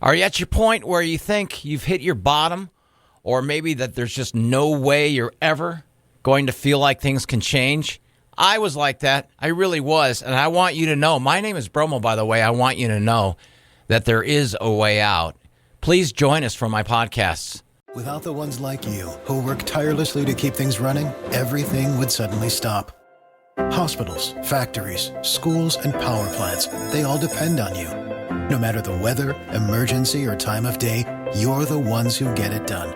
Are you at your point where you think you've hit your bottom, or maybe that there's just no way you're ever going to feel like things can change? I was like that. I really was. And I want you to know, my name is Bromo, by the way. I want you to know that there is a way out. Please join us for my podcasts. Without the ones like you, who work tirelessly to keep things running, everything would suddenly stop. Hospitals, factories, schools, and power plants, they all depend on you. No matter the weather, emergency, or time of day, you're the ones who get it done.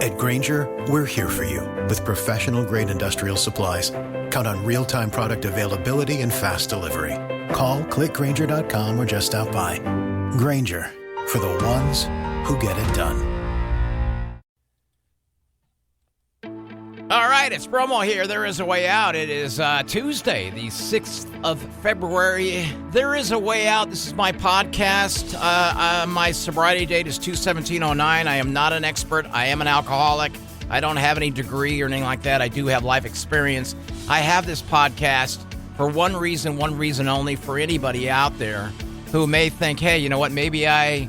At Grainger, we're here for you with professional-grade industrial supplies. Count on real-time product availability and fast delivery. Call, clickgrainger.com, or just stop by. Grainger, for the ones who get it done. All right, it's Bromo here. There is a way out. It is Tuesday, the 6th of February. There is a way out. This is my podcast. My sobriety date is 2/17/09. I am not an expert. I am an alcoholic. I don't have any degree or anything like that. I do have life experience. I have this podcast for one reason only, for anybody out there who may think, hey, you know what, maybe I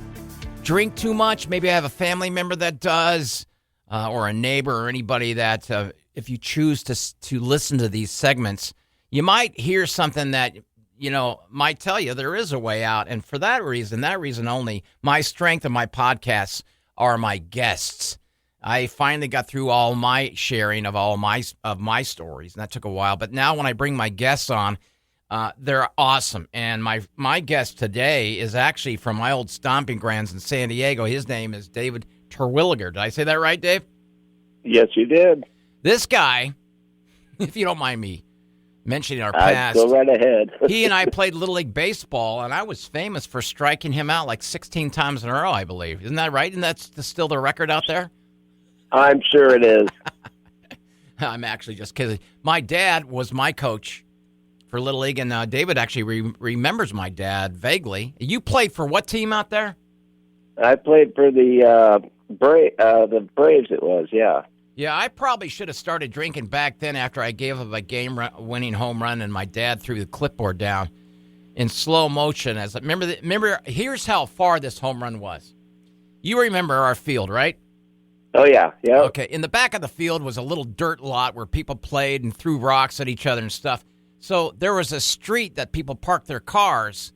drink too much. Maybe I have a family member that does. Or a neighbor or anybody that if you choose to listen to these segments, you might hear something that, might tell you there is a way out. And for that reason only, my strength of my podcasts are my guests. I finally got through all my sharing of my stories, and that took a while. But now when I bring my guests on, they're awesome. And my guest today is actually from my old stomping grounds in San Diego. His name is David Terwilliger. Did I say that right, Dave? Yes, you did. This guy, if you don't mind me mentioning our past. Go right ahead. He and I played Little League Baseball, and I was famous for striking him out like 16 times in a row, I believe. Isn't that right? And that's still the record out there? I'm sure it is. I'm actually just kidding. My dad was my coach for Little League, and David actually remembers my dad vaguely. You played for what team out there? I played for the Braves. It was, yeah. Yeah, I probably should have started drinking back then after I gave up a game-winning home run, and my dad threw the clipboard down in slow motion. Remember, here's how far this home run was. You remember our field, right? Oh yeah, yeah. Okay, in the back of the field was a little dirt lot where people played and threw rocks at each other and stuff. So there was a street that people parked their cars,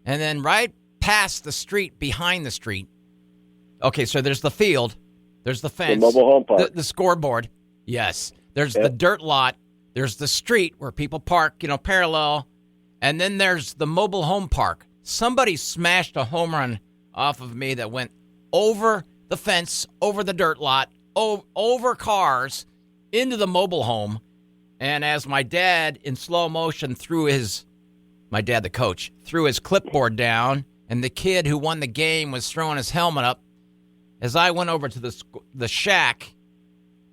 and then right past the street, behind the street. Okay, so there's the field, there's the fence, the mobile home park, the scoreboard. Yes, there's the dirt lot, there's the street where people park, parallel, and then there's the mobile home park. Somebody smashed a home run off of me that went over the fence, over the dirt lot, over cars, into the mobile home. And as my dad, in slow motion, my dad, the coach, threw his clipboard down, and the kid who won the game was throwing his helmet up, as I went over to the shack.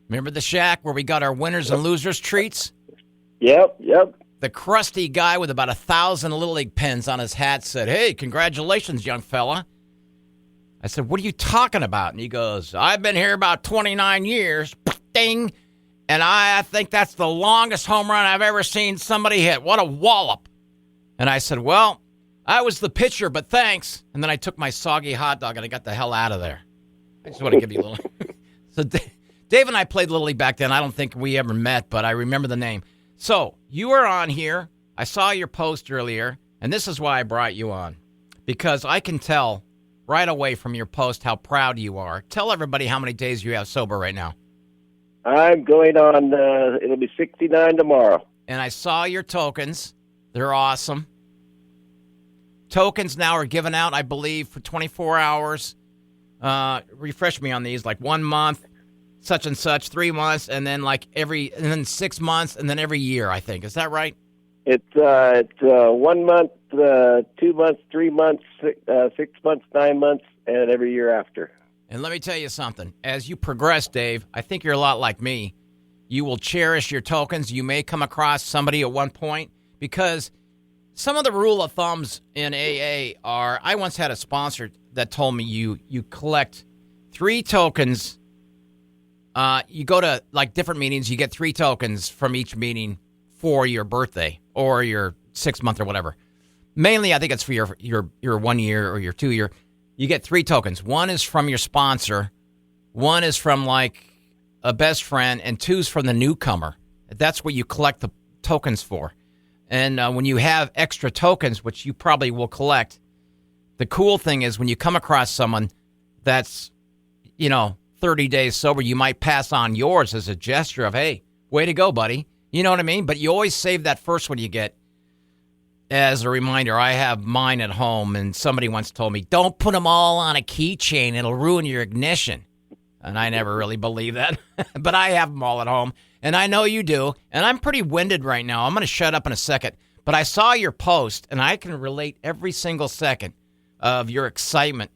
Remember the shack where we got our winners and losers treats? Yep. The crusty guy with about 1,000 Little League pins on his hat said, "Hey, congratulations, young fella." I said, "What are you talking about?" And he goes, "I've been here about 29 years, ding, and I think that's the longest home run I've ever seen somebody hit. What a wallop." And I said, "Well, I was the pitcher, but thanks." And then I took my soggy hot dog and I got the hell out of there. I just want to give you a little. So Dave and I played Little League back then. I don't think we ever met, but I remember the name. So you were on here. I saw your post earlier, and this is why I brought you on, because I can tell right away from your post how proud you are. Tell everybody how many days you have sober right now. I'm going on, it'll be 69 tomorrow. And I saw your tokens. They're awesome. Tokens now are given out, I believe, for 24 hours. Refresh me on these, like 1 month, such and such, 3 months, and then and then 6 months, and then every year, I think. Is that right? It's 1 month, 2 months, 3 months, 6 months, 9 months, and every year after. And let me tell you something. As you progress, Dave, I think you're a lot like me. You will cherish your tokens. You may come across somebody at one point, because some of the rule of thumbs in AA are, I once had a sponsor that told me you collect 3 tokens. You go to different meetings, you get 3 tokens from each meeting for your birthday or your 6 month or whatever. Mainly, I think it's for your 1 year or your 2 year. You get 3 tokens. 1 is from your sponsor, 1 is from like a best friend, and 2's from the newcomer. That's what you collect the tokens for. And when you have extra tokens, which you probably will collect, the cool thing is when you come across someone that's, 30 days sober, you might pass on yours as a gesture of, hey, way to go, buddy. You know what I mean? But you always save that first one you get as a reminder. I have mine at home, and somebody once told me, don't put them all on a keychain. It'll ruin your ignition. And I never really believed that. But I have them all at home, and I know you do. And I'm pretty winded right now. I'm going to shut up in a second. But I saw your post, and I can relate every single second of your excitement.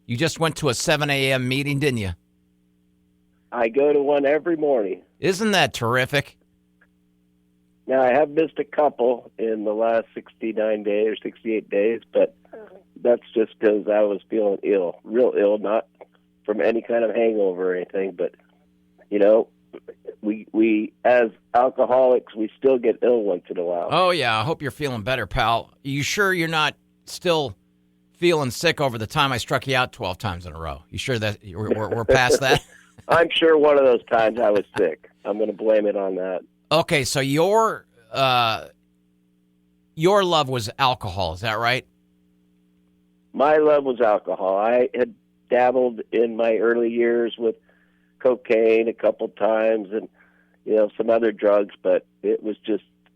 You just went to a 7 a.m. meeting, didn't you? I go to one every morning. Isn't that terrific? Now, I have missed a couple in the last 69 days or 68 days, but that's just because I was feeling ill, real ill, not from any kind of hangover or anything. But, we as alcoholics, we still get ill once in a while. Oh, yeah. I hope you're feeling better, pal. You sure you're not still feeling sick over the time I struck you out 12 times in a row? You sure that we're past that? I'm sure one of those times I was sick. I'm going to blame it on that. Okay, so your love was alcohol, is that right? My love was alcohol. I had dabbled in my early years with cocaine a couple times and, some other drugs, but it was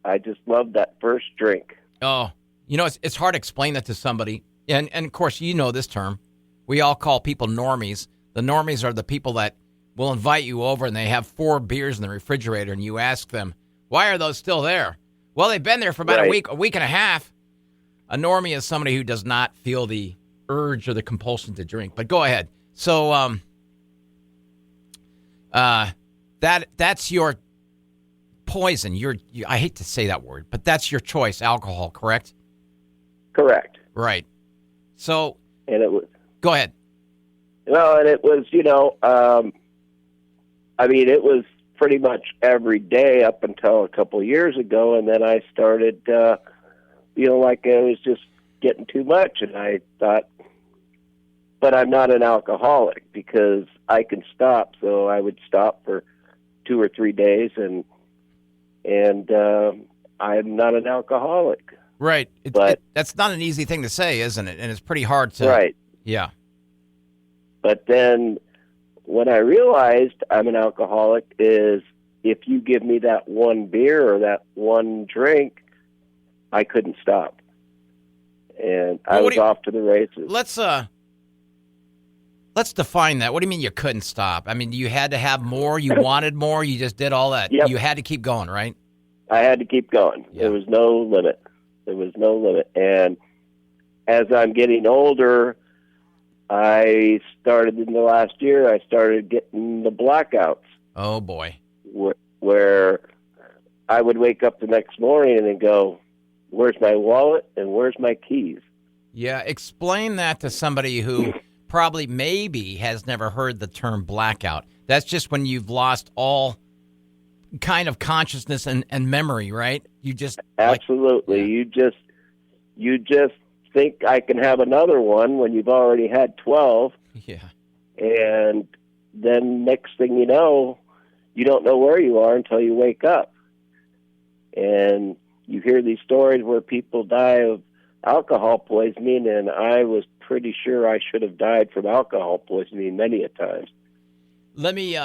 I just loved that first drink. Oh, it's hard to explain that to somebody. And of course, you know this term. We all call people normies. The normies are the people that will invite you over and they have 4 beers in the refrigerator and you ask them, why are those still there? Well, they've been there for about a week and a half. A normie is somebody who does not feel the urge or the compulsion to drink. But go ahead. So that's your poison. I hate to say that word, but that's your choice, alcohol, correct? Correct. Right. So and it was go ahead. Well, and it was, it was pretty much every day up until a couple of years ago, and then I started feeling like I was just getting too much, and I thought, but I'm not an alcoholic because I can stop, so I would stop for 2 or 3 days, and I'm not an alcoholic. Right. That's not an easy thing to say, isn't it? And it's pretty hard to... Right. Yeah. But then when I realized I'm an alcoholic is if you give me that one beer or that one drink, I couldn't stop. And I was off to the races. Let's define that. What do you mean you couldn't stop? I mean, you had to have more, you wanted more, you just did all that. Yep. You had to keep going, right? I had to keep going. Yeah. There was no limit. And as I'm getting older, I started in the last year, I started getting the blackouts. Oh, boy. Where I would wake up the next morning and then go, where's my wallet and where's my keys? Yeah, explain that to somebody who probably maybe has never heard the term blackout. That's just when you've lost all kind of consciousness and memory, right? You just... Absolutely. You just think I can have another one when you've already had 12. Yeah. And then next thing you know, you don't know where you are until you wake up. And you hear these stories where people die of alcohol poisoning, and I was pretty sure I should have died from alcohol poisoning many a times. Let me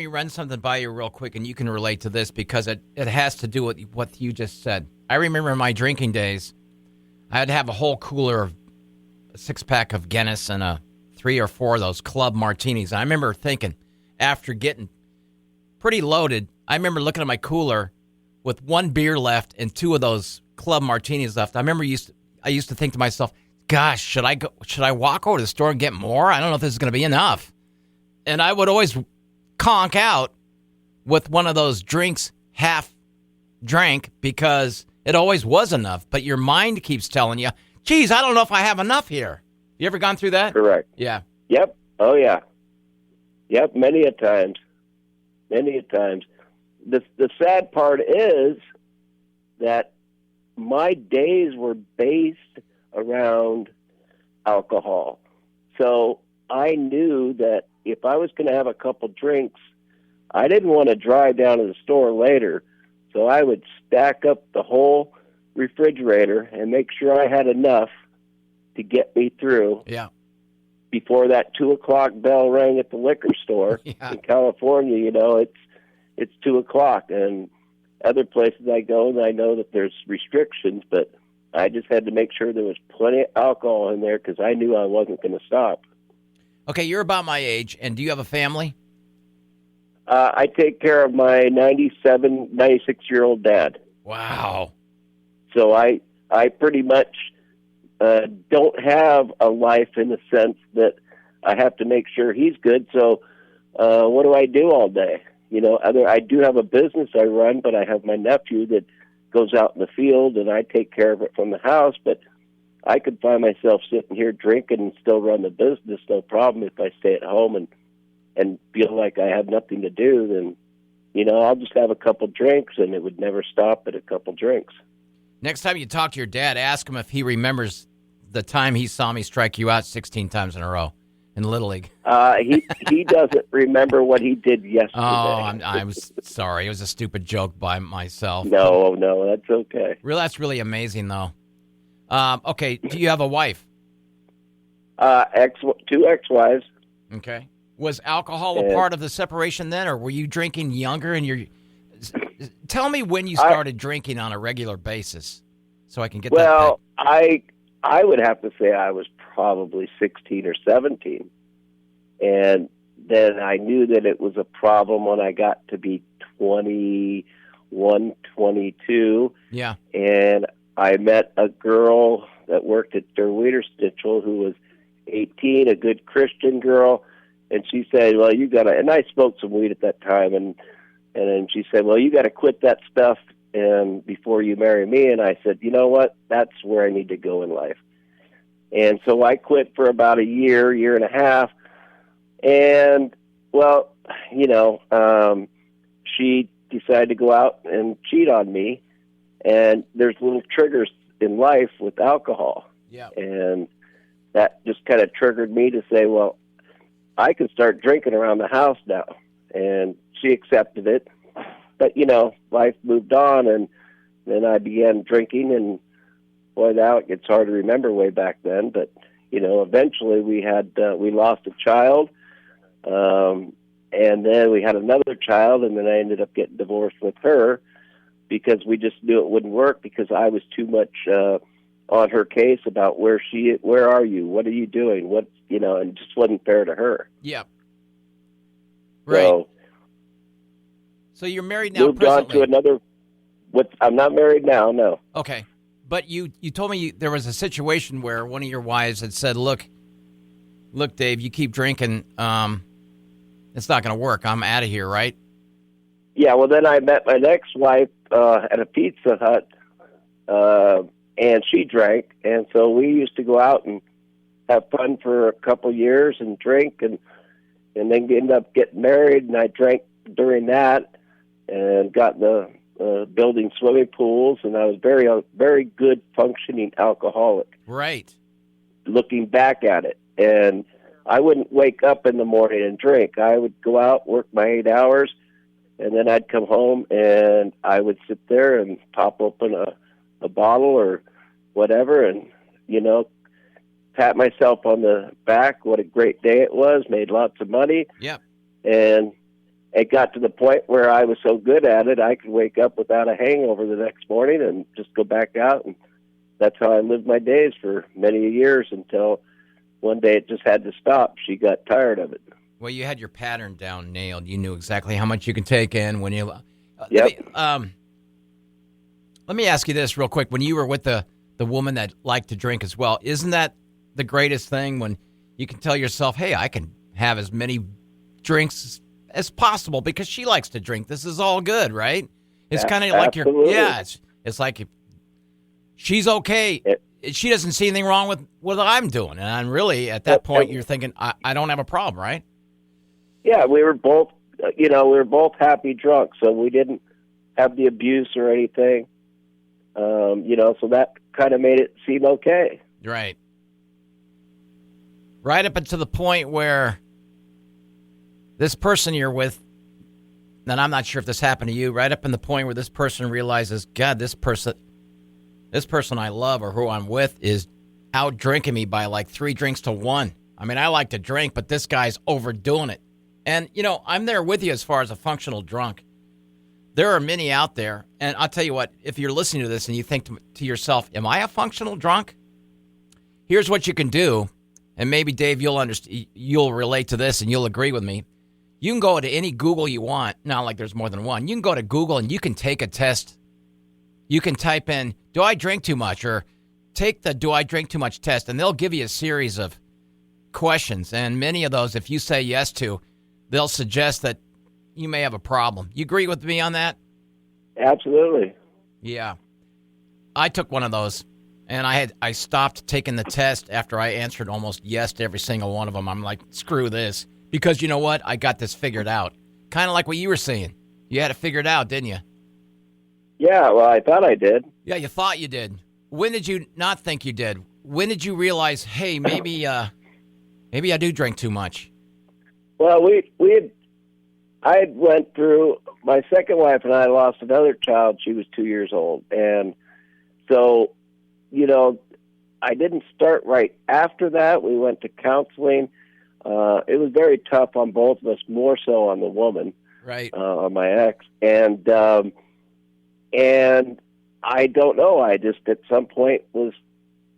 run something by you real quick, and you can relate to this because it has to do with what you just said. I remember in my drinking days, I'd have a whole cooler of a 6-pack of Guinness and a 3 or 4 of those club martinis. And I remember thinking, after getting pretty loaded, I remember looking at my cooler with 1 beer left and 2 of those club martinis left. I remember I used to think to myself, gosh, should I walk over to the store and get more? I don't know if this is going to be enough. And I would always conk out with one of those drinks half drank because it always was enough. But your mind keeps telling you, geez, I don't know if I have enough here. You ever gone through that? Correct. Yeah. Yep. Oh, yeah. Yep, many a times. Many a times. The sad part is that my days were based around alcohol. So I knew that if I was going to have a couple drinks, I didn't want to drive down to the store later. So I would stack up the whole refrigerator and make sure I had enough to get me through. Yeah. Before that 2:00 bell rang at the liquor store in California, it's 2:00, and other places I go, and I know that there's restrictions, but I just had to make sure there was plenty of alcohol in there because I knew I wasn't going to stop. Okay, you're about my age, and do you have a family? I take care of my 96-year-old dad. Wow. So I pretty much don't have a life in the sense that I have to make sure he's good. So what do I do all day? I do have a business I run, but I have my nephew that goes out in the field, and I take care of it from the house. But I could find myself sitting here drinking and still run the business, no problem, if I stay at home and feel like I have nothing to do. Then, I'll just have a couple drinks, and it would never stop at a couple drinks. Next time you talk to your dad, ask him if he remembers the time he saw me strike you out 16 times in a row in Little League. He doesn't remember what he did yesterday. Oh, I'm sorry. It was a stupid joke by myself. No, that's okay. That's really amazing, though. Okay, do you have a wife? Two ex-wives. Okay. Was alcohol a part of the separation then, or were you drinking younger? And tell me when you started drinking on a regular basis, so I can get that. Well, I would have to say I was probably 16 or 17, and then I knew that it was a problem when I got to be 21, 22. Yeah. And I met a girl that worked at Der Wiederstitchel who was 18, a good Christian girl. And she said, well, you got to, and I smoked some weed at that time. And then she said, well, you got to quit that stuff and before you marry me. And I said, you know what? That's where I need to go in life. And so I quit for about a year and a half. And, well, she decided to go out and cheat on me. And there's little triggers in life with alcohol. Yeah. And that just kind of triggered me to say, well, I can start drinking around the house now. And she accepted it. But, life moved on, and then I began drinking, and boy, now it gets hard to remember way back then. But, eventually we lost a child, and then we had another child, and then I ended up getting divorced with her because we just knew it wouldn't work because I was too much on her case about where are you? What are you doing? And it just wasn't fair to her. Yeah. Right. So you're married now Moved presently. on to another. I'm not married now, no. Okay. But you told me there was a situation where one of your wives had said, look, Dave, you keep drinking, it's not going to work. I'm out of here, right? Yeah, well, then I met my next wife at a Pizza Hut, and she drank. And so we used to go out and have fun for a couple years and drink, and then end up getting married, and I drank during that and got the building swimming pools, and I was very good functioning alcoholic. Right. Looking back at it, and I wouldn't wake up in the morning and drink. I would go out, work my 8 hours, and then I'd come home and I would sit there and pop open a bottle or whatever, and pat myself on the back. What a great day it was! Made lots of money. Yep. And it got to the point where I was so good at it, I could wake up without a hangover the next morning and just go back out. And that's how I lived my days for many years until one day it just had to stop. She got tired of it. Well, you had your pattern down nailed. You knew exactly how much you could take in when you... Yep. Let me ask you this real quick. When you were with the woman that liked to drink as well, isn't that the greatest thing when you can tell yourself, hey, I can have as many drinks as possible because she likes to drink. This is all good, right? It's kind of like it's like if she's okay. She doesn't see anything wrong with what I'm doing. And I'm really, at that point, you're thinking, I don't have a problem, right? Yeah, we were both, happy drunk, so we didn't have the abuse or anything. So that kind of made it seem okay. Right. Right up until the point where this person you're with, and I'm not sure if this happened to you, right up in the point where this person realizes, God, this person I love or who I'm with is out drinking me by like 3 drinks to 1. I mean, I like to drink, but this guy's overdoing it. And, I'm there with you as far as a functional drunk. There are many out there, and I'll tell you what, if you're listening to this and you think to yourself, am I a functional drunk? Here's what you can do, and maybe, Dave, you'll relate to this and you'll agree with me. You can go to any Google you want, not like there's more than one. You can go to Google and you can take a test. You can type in, do I drink too much? Or take the do I drink too much test, and they'll give you a series of questions. And many of those, if you say yes to, they'll suggest that you may have a problem. You agree with me on that? Absolutely. Yeah. I took one of those, and I stopped taking the test after I answered almost yes to every single one of them. I'm like, screw this. Because you know what? I got this figured out. Kind of like what you were saying. You had it figured out, didn't you? Yeah, well, I thought I did. Yeah, you thought you did. When did you not think you did? When did you realize, hey, maybe I do drink too much? Well, I went through, my second wife and I lost another child. She was 2 years old. And so, I didn't start right after that. We went to counseling. It was very tough on both of us, more so on the woman, right? On my ex. And I don't know. I just at some point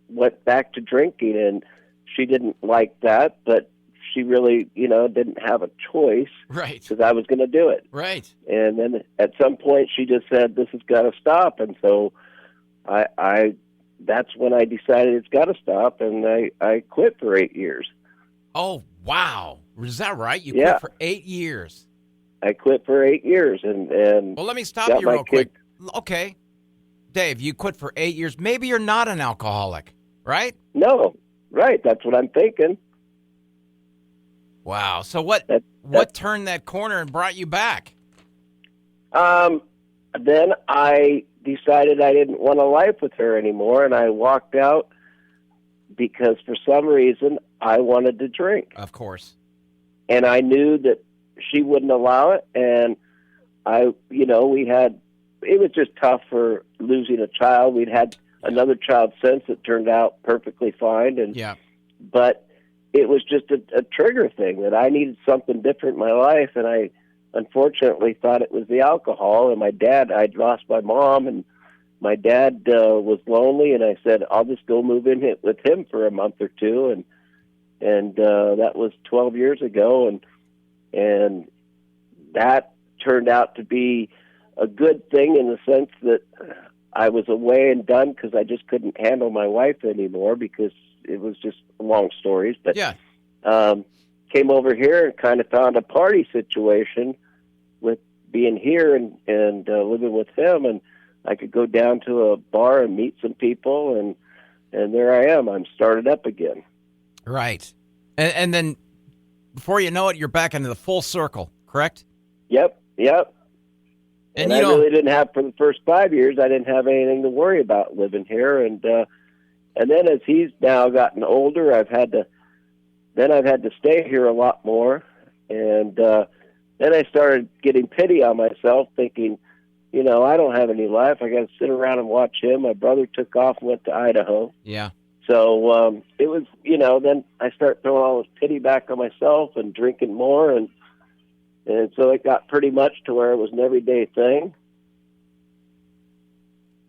went back to drinking, and she didn't like that, but she really, didn't have a choice, right? Because I was going to do it, right? And then at some point, she just said, "This has got to stop," and so I that's when I decided it's got to stop, and I quit for 8 years. Oh, wow. Is that right? You quit for 8 years. I quit for 8 years. And well, let me stop you real quick. Okay. Dave, you quit for 8 years. Maybe you're not an alcoholic, right? No. Right. That's what I'm thinking. Wow. So what turned that corner and brought you back? Then I decided I didn't want a life with her anymore, and I walked out because for some reason I wanted to drink. Of course. And I knew that she wouldn't allow it, and it was just tough for losing a child. We'd had another child since that turned out perfectly fine, but it was just a trigger thing that I needed something different in my life, and I unfortunately thought it was the alcohol. And I'd lost my mom, and my dad was lonely, and I said, I'll just go move in with him for a month or two, and that was 12 years ago, and that turned out to be a good thing in the sense that I was away and done because I just couldn't handle my wife anymore because it was just long stories. But came over here and kind of found a party situation with being here and living with him, and I could go down to a bar and meet some people, and there I am. I'm started up again. Right. And then before you know it, you're back into the full circle, correct? Yep. And I really didn't have, for the first 5 years, I didn't have anything to worry about living here. And then as he's now gotten older, I've had to stay here a lot more. And then I started getting pity on myself, thinking, I don't have any life. I got to sit around and watch him. My brother took off and went to Idaho. Yeah. So it was, then I start throwing all this pity back on myself and drinking more. And so it got pretty much to where it was an everyday thing.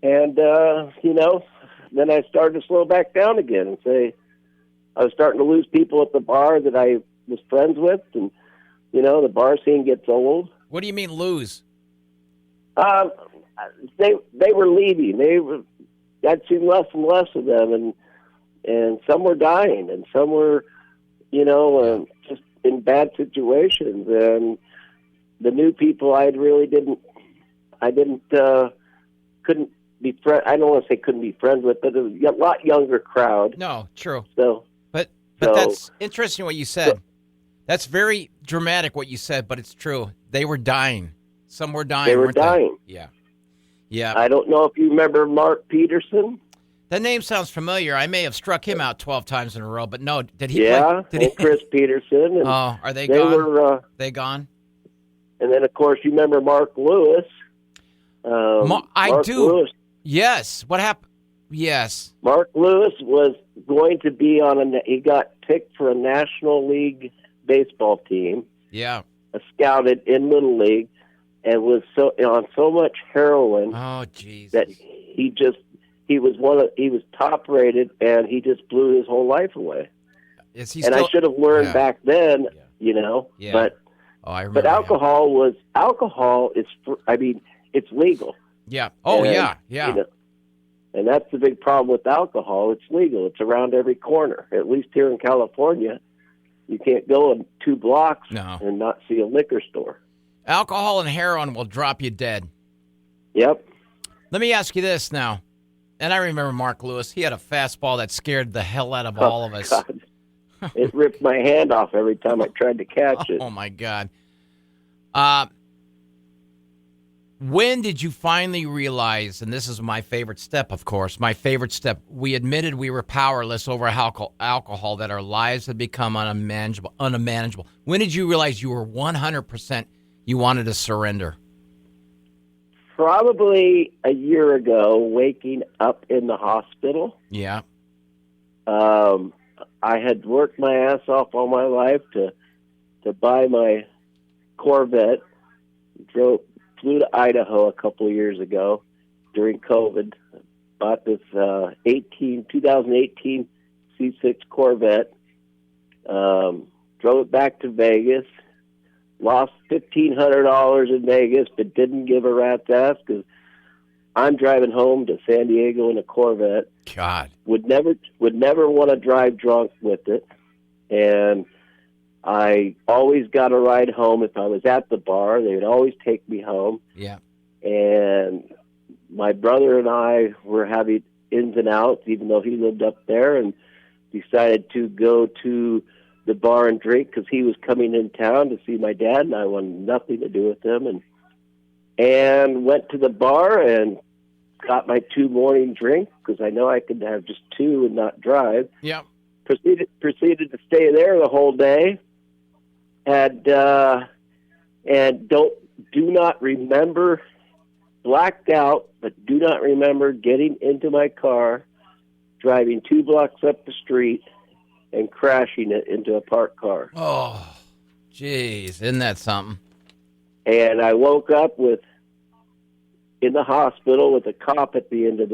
And, then I started to slow back down again and say, I was starting to lose people at the bar that I was friends with. And, the bar scene gets old. What do you mean lose? They were leaving. I'd seen less and less of them, and some were dying, and some were, just in bad situations. And the new people, couldn't be friends. I don't want to say couldn't be friends with, but it was a lot younger crowd. No, true. But that's interesting what you said. That's very dramatic what you said, but it's true. They were dying. Some were dying. They were dying. Yeah. Yeah. I don't know if you remember Mark Peterson. That name sounds familiar. I may have struck him out 12 times in a row, but no, did he Yeah, play? and Chris Peterson. And Oh, are they they gone? were, they gone? and then, of course, you remember Mark Lewis. I do. Lewis, Yes. What happened? Yes. Mark Lewis was going to be he got picked for a National League baseball team, Yeah. scouted in Little League, and was on so much heroin Oh, jeez. that he was top rated, and he just blew his whole life away. Is he And still? I should have learned back then, Yeah. but Oh, I remember. but alcohol is it's legal. Yeah. Oh, And, yeah. And that's the big problem with alcohol. It's legal. It's around every corner. At least here in California, you can't go in 2 blocks and not see a liquor store. Alcohol and heroin will drop you dead. Yep. Let me ask you this now. And I remember Mark Lewis. He had a fastball that scared the hell out of all of us. God. It ripped my hand off every time I tried to catch it. Oh, my God. When did you finally realize, and this is my favorite step, of course, my favorite step, we admitted we were powerless over alcohol, that our lives had become unmanageable. When did you realize you were 100% you wanted to surrender? Probably a year ago, waking up in the hospital. Yeah. I had worked my ass off all my life to buy my Corvette. Flew to Idaho a couple of years ago during COVID. Bought this 2018 C6 Corvette. Drove it back to Vegas. Lost $1,500 in Vegas, but didn't give a rat's ass because I'm driving home to San Diego in a Corvette. God. Would never want to drive drunk with it, and I always got a ride home. If I was at the bar, they would always take me home. Yeah. And my brother and I were having ins and outs, even though he lived up there, and decided to go to the bar and drink because he was coming in town to see my dad, and I wanted nothing to do with him. And went to the bar and got my 2 morning drinks because I know I could have just 2 and not drive. Yeah. Proceeded to stay there the whole day. And do not remember, blacked out, but do not remember getting into my car, driving 2 blocks up the street, and crashing it into a parked car. Oh, jeez. Isn't that something? And I woke up in the hospital with a cop at the end of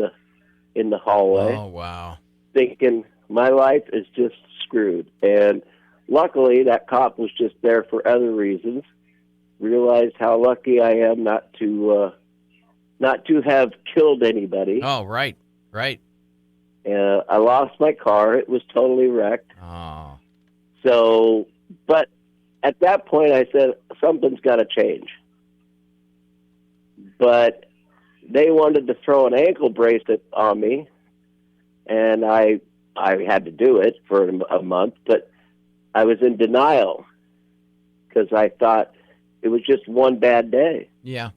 in the hallway. Oh, wow. Thinking my life is just screwed. And luckily, that cop was just there for other reasons. Realized how lucky I am not to have killed anybody. Oh, right. I lost my car. It was totally wrecked. Oh. So, but at that point, I said, something's got to change. But they wanted to throw an ankle bracelet on me, and I had to do it for a month, but I was in denial because I thought it was just one bad day. Yeah.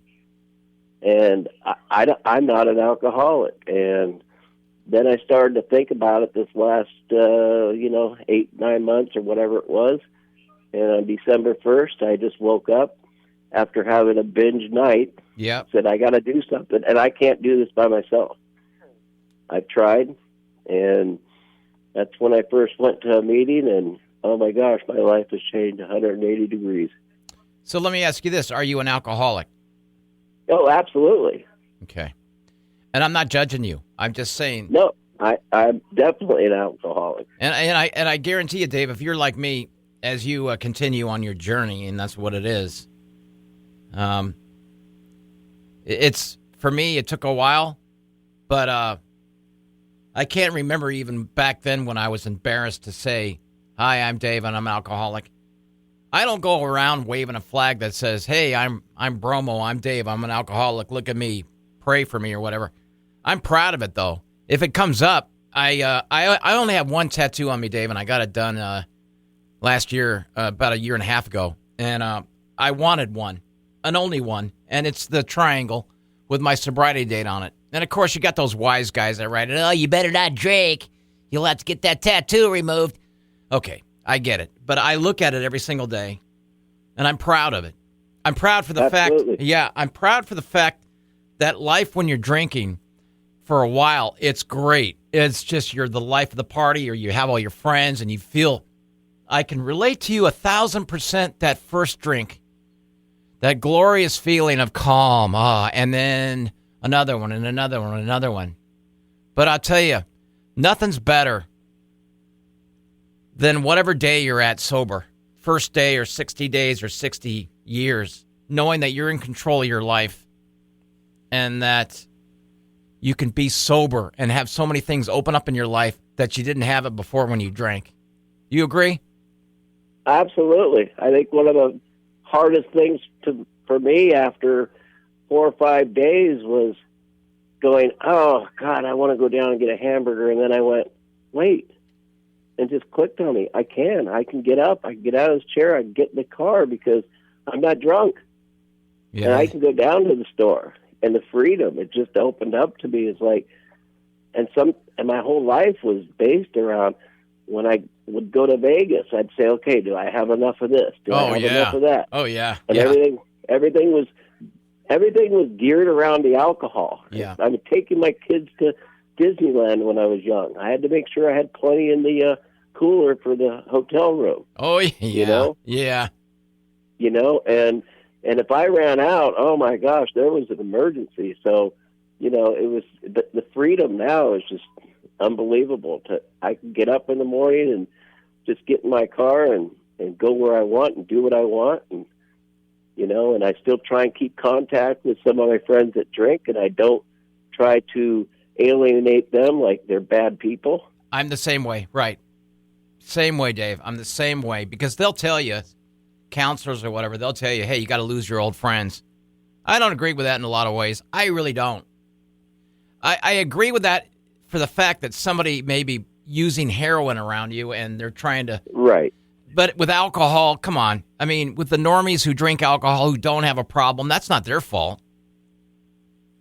And I'm not an alcoholic. And then I started to think about it this last, 8-9 months or whatever it was. And on December 1st, I just woke up after having a binge night. Yeah. Said, I got to do something, and I can't do this by myself. I've tried, and that's when I first went to a meeting, and oh my gosh, my life has changed 180 degrees. So let me ask you this. Are you an alcoholic? Oh, absolutely. Okay. And I'm not judging you. I'm just saying. No, I'm definitely an alcoholic. And I guarantee you, Dave, if you're like me, as you continue on your journey, and that's what it is, it's, for me, it took a while, but I can't remember even back then when I was embarrassed to say, hi, I'm Dave, and I'm an alcoholic. I don't go around waving a flag that says, hey, I'm Bromo, I'm Dave, I'm an alcoholic, look at me, pray for me or whatever. I'm proud of it, though. If it comes up, I only have one tattoo on me, Dave, and I got it done last year, about a year and a half ago. And I wanted one, an only one, and it's the triangle with my sobriety date on it. And, of course, you got those wise guys that write, oh, you better not drink. You'll have to get that tattoo removed. Okay, I get it. But I look at it every single day, and I'm proud of it. I'm proud for the I'm proud for the fact that life when you're drinking for a while, it's great. It's just you're the life of the party, or you have all your friends, and you feel, I can relate to you 1,000% that first drink, that glorious feeling of calm, and then another one, and another one, and another one. But I'll tell you, nothing's better than whatever day you're at sober, first day or 60 days or 60 years, knowing that you're in control of your life and that you can be sober and have so many things open up in your life that you didn't have it before when you drank. You agree? Absolutely. I think one of the hardest things for me after 4 or 5 days was going, oh, God, I want to go down and get a hamburger. And then I went, wait, and just clicked on me. I can get up. I can get out of this chair. I can get in the car because I'm not drunk. Yeah. And I can go down to the store. And the freedom, it just opened up to me. It's like, and my whole life was based around when I would go to Vegas, I'd say, okay, do I have enough of this? Do I have enough of that? Oh, yeah. And everything was geared around the alcohol. Yeah. I was taking my kids to Disneyland when I was young. I had to make sure I had plenty in the cooler for the hotel room. Oh, yeah. You know? Yeah. You know, and if I ran out, oh my gosh, there was an emergency. So, you know, it was the freedom now is just unbelievable. I can get up in the morning and just get in my car and go where I want and do what I want. And, you know, and I still try and keep contact with some of my friends that drink, and I don't try to alienate them like they're bad people. I'm the same way, right. Same way, Dave. I'm the same way because they'll tell you, counselors or whatever, they'll tell you, hey, you got to lose your old friends. I don't agree with that in a lot of ways. I really don't. I agree with that for the fact that somebody may be using heroin around you and they're trying to... Right. But with alcohol, come on. I mean, with the normies who drink alcohol who don't have a problem, that's not their fault.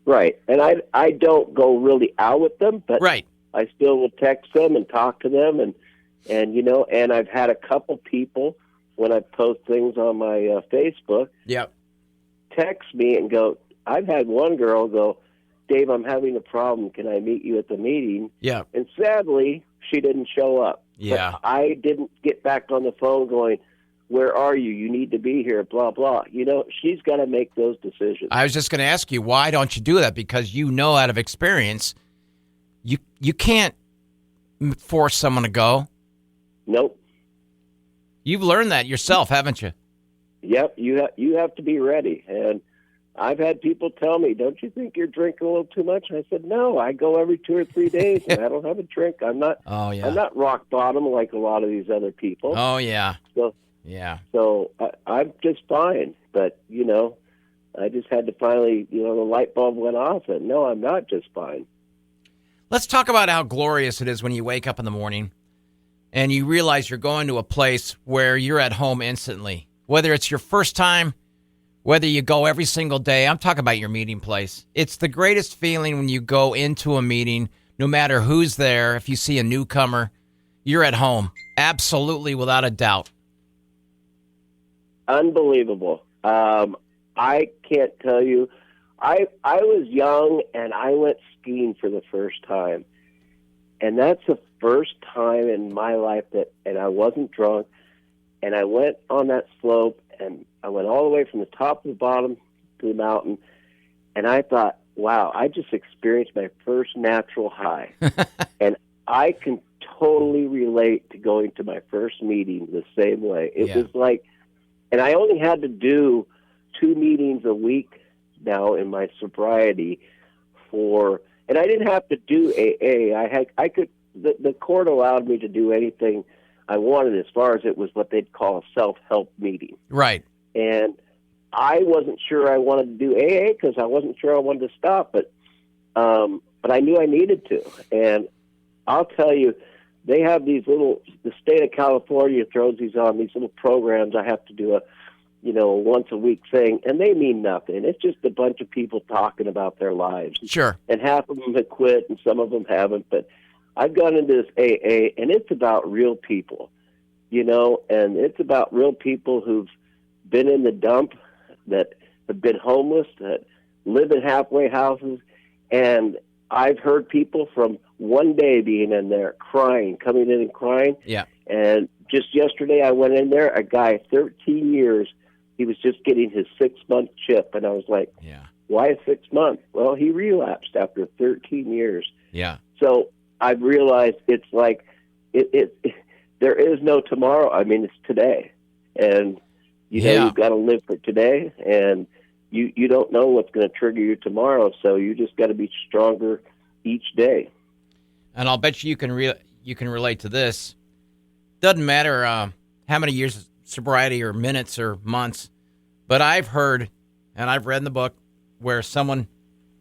Right. And I don't go really out with them, but right. I still will text them and talk to them. And you know, and I've had a couple people, when I post things on my Facebook, text me and go, I've had one girl go, Dave, I'm having a problem. Can I meet you at the meeting? Yeah. And sadly, she didn't show up. Yeah. But I didn't get back on the phone going, where are you? You need to be here, blah, blah. You know, she's got to make those decisions. I was just going to ask you, why don't you do that? Because you know out of experience, you can't force someone to go. Nope. You've learned that yourself, haven't you? Yep. You have to be ready. And I've had people tell me, don't you think you're drinking a little too much? And I said, no, I go every 2 or 3 days and I don't have a drink. I'm not I'm not rock bottom like a lot of these other people. Oh, yeah. So I'm just fine. But, you know, I just had to finally, you know, the light bulb went off and no, I'm not just fine. Let's talk about how glorious it is when you wake up in the morning and you realize you're going to a place where you're at home instantly. Whether it's your first time, whether you go every single day, I'm talking about your meeting place. It's the greatest feeling when you go into a meeting, no matter who's there. If you see a newcomer, you're at home. Absolutely, without a doubt. Unbelievable. I can't tell you. I was young and I went skiing for the first time. And that's the first time in my life and I wasn't drunk. And I went on that slope and I went all the way from the top to the bottom to the mountain. And I thought, wow, I just experienced my first natural high. And I can totally relate to going to my first meeting the same way. It was like, and I only had to do 2 meetings a week now in my sobriety and I didn't have to do AA. The court allowed me to do anything I wanted as far as it was what they'd call a self-help meeting. Right. And I wasn't sure I wanted to do AA because I wasn't sure I wanted to stop, but I knew I needed to. And I'll tell you, they have these the state of California throws these little programs. I have to do once a week thing, and they mean nothing. It's just a bunch of people talking about their lives. Sure. And half of them have quit, and some of them haven't. But I've gone into this AA, and it's about real people, and it's about real people who've been in the dump, that have been homeless, that live in halfway houses. And I've heard people from one day being in there crying, coming in and crying. Yeah. And just yesterday I went in there, a guy, 13 years, he was just getting his 6-month chip. And I was like, why 6 months? Well, he relapsed after 13 years. Yeah. So I've realized it's like, there is no tomorrow. I mean, it's today. And, you've got to live for today. And you don't know what's going to trigger you tomorrow. So you just got to be stronger each day. And I'll bet you can relate to this. Doesn't matter how many years of sobriety or minutes or months, but I've heard and I've read in the book where someone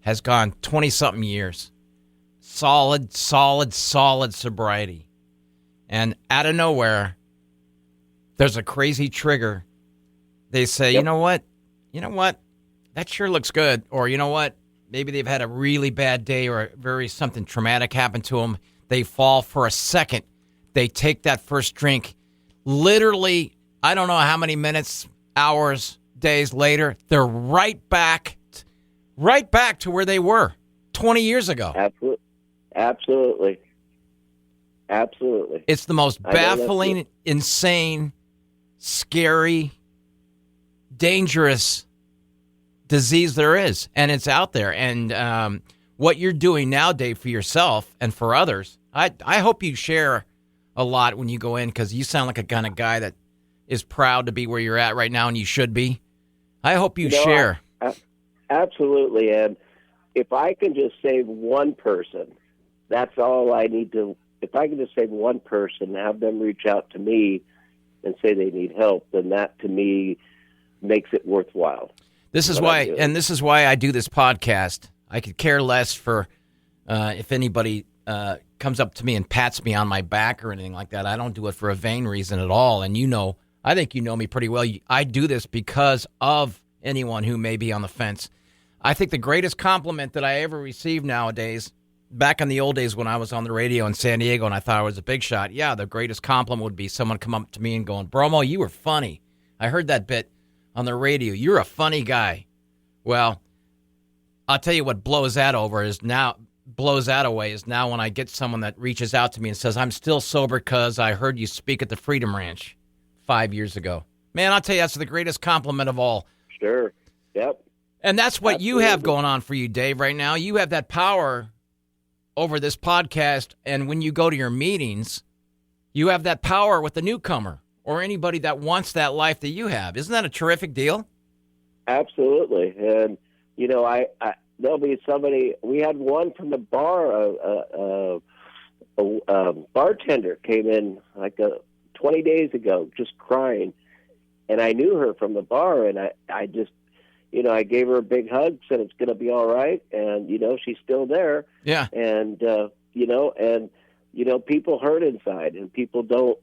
has gone 20-something years, solid sobriety, and out of nowhere, there's a crazy trigger. They say, you know what, that sure looks good, or you know what, maybe they've had a really bad day or something traumatic happened to them. They fall for a second. They take that first drink. Literally, I don't know how many minutes, hours, days later, they're right back to where they were 20 years ago. Absolutely. It's the most baffling, insane, scary, dangerous disease there is, and it's out there. And what you're doing now, Dave, for yourself and for others, I hope you share a lot when you go in, because you sound like a kind of guy that is proud to be where you're at right now, and you should be. I hope you share. Absolutely, and if I can just save one person, that's all I need to. If I can just save one person, have them reach out to me and say they need help, then that to me makes it worthwhile. This is why I do this podcast. I could care less for if anybody comes up to me and pats me on my back or anything like that. I don't do it for a vain reason at all. And I think you know me pretty well. I do this because of anyone who may be on the fence. I think the greatest compliment that I ever received nowadays, back in the old days when I was on the radio in San Diego and I thought I was a big shot, the greatest compliment would be someone come up to me and going, Bromo, you were funny. I heard that bit on the radio. You're a funny guy. Well, I'll tell you what blows that away is now when I get someone that reaches out to me and says, I'm still sober because I heard you speak at the Freedom Ranch 5 years ago. Man, I'll tell you, that's the greatest compliment of all. Sure. Yep. And that's what you have going on for you, Dave, right now. You have that power over this podcast, and when you go to your meetings, you have that power with the newcomer or anybody that wants that life that you have. Isn't that a terrific deal? Absolutely. And, there'll be somebody, we had one from the bar, a bartender came in 20 days ago, just crying. And I knew her from the bar, and I just, I gave her a big hug, said it's going to be all right. And, she's still there. Yeah. And, people hurt inside, and people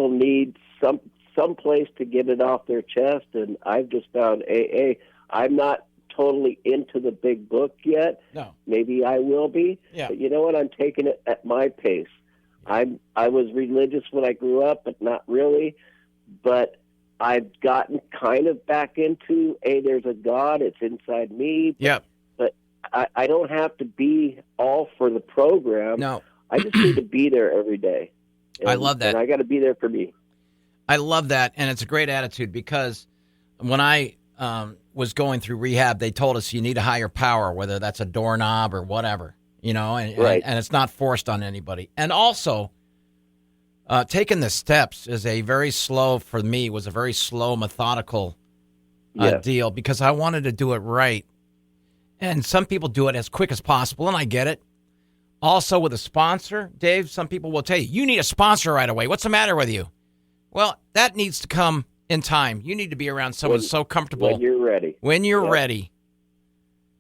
need some place to get it off their chest. And I've just found AA. I'm not totally into the big book yet. No. Maybe I will be. Yeah. But you know what? I'm taking it at my pace. I was religious when I grew up, but not really. But I've gotten kind of back into, there's a God. It's inside me. Yeah. But I don't have to be all for the program. No. I just need to be there every day. I love that. And I got to be there for me. I love that, and it's a great attitude, because when I was going through rehab, they told us you need a higher power, whether that's a doorknob or whatever, Right. and it's not forced on anybody. And also, taking the steps is a very slow, methodical deal, because I wanted to do it right. And some people do it as quick as possible, and I get it. Also, with a sponsor, Dave, some people will tell you, you need a sponsor right away. What's the matter with you? Well, that needs to come in time. You need to be around someone so comfortable. When you're ready. When you're ready.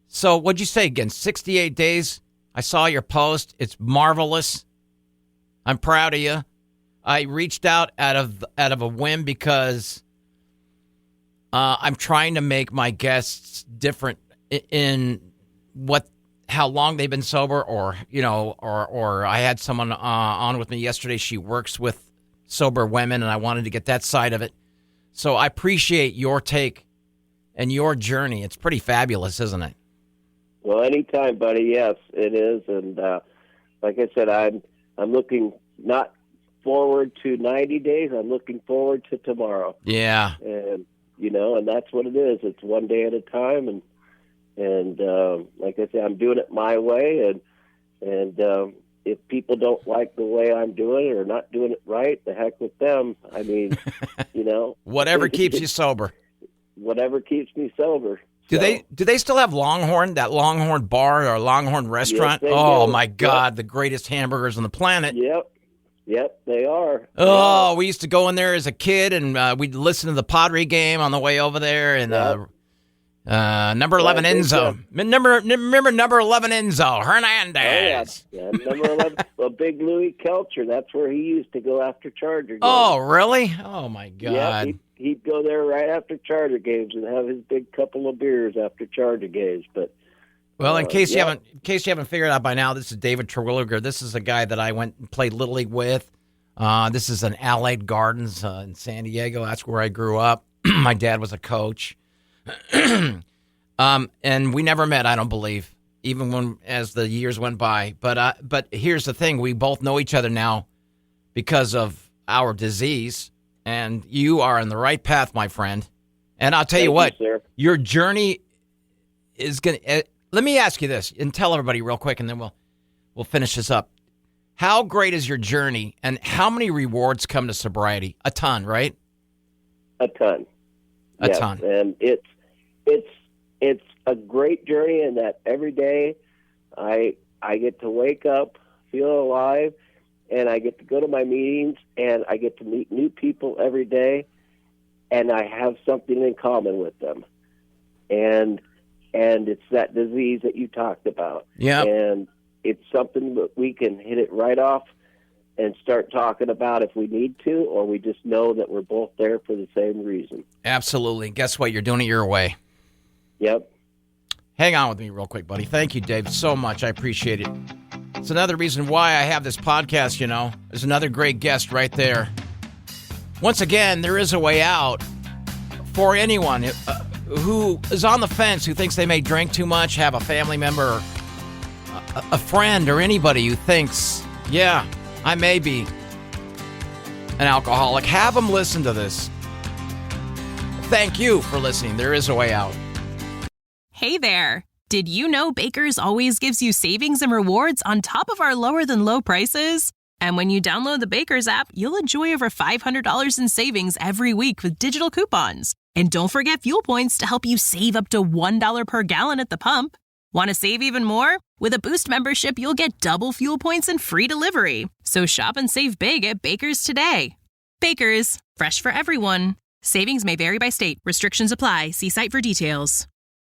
So what'd you say again? 68 days? I saw your post. It's marvelous. I'm proud of you. I reached out out of a whim because I'm trying to make my guests different in how long they've been sober, or I had someone on with me yesterday. She works with sober women, and I wanted to get that side of it. So I appreciate your take and your journey. It's pretty fabulous, isn't it? Well, anytime, buddy. Yes, it is. And like I said, I'm looking not forward to 90 days. I'm looking forward to tomorrow. Yeah. And and that's what it is. It's one day at a time. And like I said, I'm doing it my way. And if people don't like the way I'm doing it or not doing it right, the heck with them. I mean, whatever keeps you sober. Whatever keeps me sober. Do they still have Longhorn, that Longhorn bar or Longhorn restaurant? Yes, oh do. My God, the greatest hamburgers on the planet. Yep, they are. Oh, we used to go in there as a kid, and we'd listen to the Padre game on the way over there, and number 11 Enzo. Remember number 11 Enzo, Hernandez. Oh, yeah, number 11. Well, Big Louis Kelcher, that's where he used to go after Charger games. Oh, really? Oh, my God. Yeah, he'd go there right after Charger games and have his big couple of beers after Charger games. But in case you haven't figured out by now, this is David Terwilliger. This is a guy that I went and played Little League with. This is in Allied Gardens in San Diego. That's where I grew up. My dad was a coach. And we never met, I don't believe, even as the years went by. But here's the thing. We both know each other now because of our disease. And you are on the right path, my friend. And I'll tell you what, your journey is going to... let me ask you this, and tell everybody real quick, and then we'll finish this up. How great is your journey, and how many rewards come to sobriety? A ton, right? A ton. A ton. And it's a great journey in that every day I get to wake up, feel alive, and I get to go to my meetings, and I get to meet new people every day, and I have something in common with them. And it's that disease that you talked about. Yeah. And it's something that we can hit it right off and start talking about if we need to, or we just know that we're both there for the same reason. Absolutely. Guess what? You're doing it your way. Yep. Hang on with me real quick, buddy. Thank you, Dave, so much. I appreciate it. It's another reason why I have this podcast, There's another great guest right there. Once again, there is a way out for anyone who is on the fence, who thinks they may drink too much, have a family member, a friend, or anybody who thinks, yeah, I may be an alcoholic. Have them listen to this. Thank you for listening. There is a way out. Hey there. Did you know Baker's always gives you savings and rewards on top of our lower than low prices? And when you download the Baker's app, you'll enjoy over $500 in savings every week with digital coupons. And don't forget fuel points to help you save up to $1 per gallon at the pump. Want to save even more? With a Boost membership, you'll get double fuel points and free delivery. So shop and save big at Baker's today. Baker's, fresh for everyone. Savings may vary by state. Restrictions apply. See site for details.